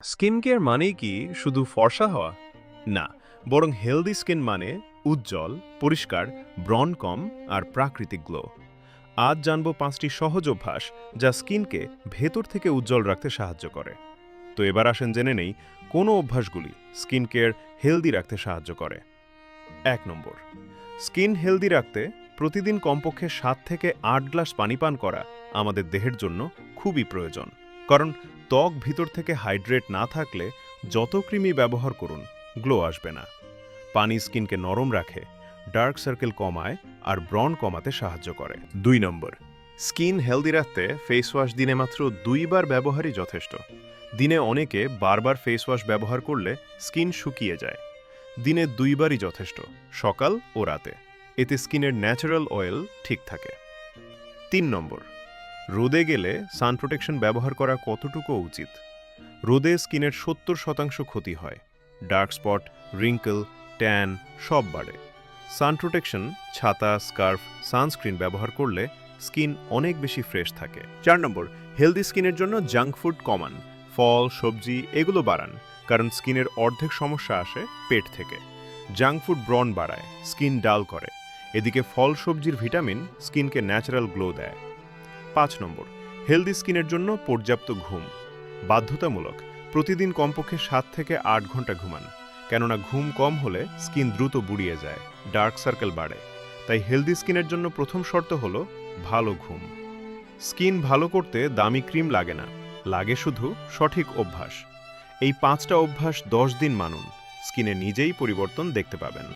Skin care মানেই কি শুধু ফর্সা হওয়া? না, বরং হেলদি স্কিন মানে উজ্জ্বল, পরিষ্কার, ব্রণ কম আর প্রাকৃতিক গ্লো। আজ জানব ৫টি সহজ অভ্যাস যা স্কিনকে ভেতর থেকে উজ্জ্বল রাখতে সাহায্য করে। তো এবার আসেন জেনে নেই কোন অভ্যাসগুলি স্কিন কেয়ার হেলদি রাখতে সাহায্য করে। ১ নম্বর, স্কিন হেলদি রাখতে প্রতিদিন কমপক্ষে ৭ থেকে ৮ গ্লাস পানি পান করা আমাদের দেহের জন্য খুবই প্রয়োজন। কারণ ত্বক ভিতর থেকে হাইড্রেট না থাকলে যত ক্রিমই ব্যবহার করুন, গ্লো আসবে না। পানি স্কিনকে নরম রাখে, ডার্ক সার্কেল কমায় আর ব্রণ কমাতে সাহায্য করে। ২ নম্বর, স্কিন হেলদি রাখতে ফেস ওয়াশ দিনে মাত্র ২ বার ব্যবহারই যথেষ্ট। দিনে অনেকে বারবার ফেস ওয়াশ ব্যবহার করলে স্কিন শুকিয়ে যায়। দিনে ২ বারই যথেষ্ট, সকাল ও রাতে। এতে স্কিনের ন্যাচারাল অয়েল ঠিক থাকে। ৩ নম্বর, রোদে গেলে সান প্রোটেকশন ব্যবহার করা কতটুকু উচিত? রোদে স্কিনের ৭০% ক্ষতি হয়। ডার্ক স্পট, রিঙ্কেল, ট্যান সব বাড়ে। সান প্রোটেকশন, ছাতা, স্কার্ফ, সানস্ক্রিন ব্যবহার করলে স্কিন অনেক বেশি ফ্রেশ থাকে। ৪ নম্বর, হেলদি স্কিনের জন্য জাঙ্ক ফুড কমান। ফল, সবজি এগুলো বাড়ান, কারণ স্কিনের অর্ধেক সমস্যা আসে পেট থেকে। জাঙ্ক ফুড ব্রণ বাড়ায়, স্কিন ডাল করে। এদিকে ফল সবজির ভিটামিন স্কিনকে ন্যাচারাল গ্লো দেয়। ৫ নম্বর, হেলদি স্কিনের জন্য পর্যাপ্ত ঘুম বাধ্যতামূলক। প্রতিদিন কমপক্ষে ৭ থেকে ৮ ঘন্টা ঘুমান, কেননা ঘুম কম হলে স্কিন দ্রুত বুড়িয়ে যায়, ডার্ক সার্কেল বাড়ে। তাই হেলদি স্কিনের জন্য প্রথম শর্ত হলো ভালো ঘুম। স্কিন ভালো করতে দামি ক্রিম লাগে না, লাগে শুধু সঠিক অভ্যাস। এই ৫টা অভ্যাস ১০ দিন মানুন, স্কিনে নিজেই পরিবর্তন দেখতে পাবেন।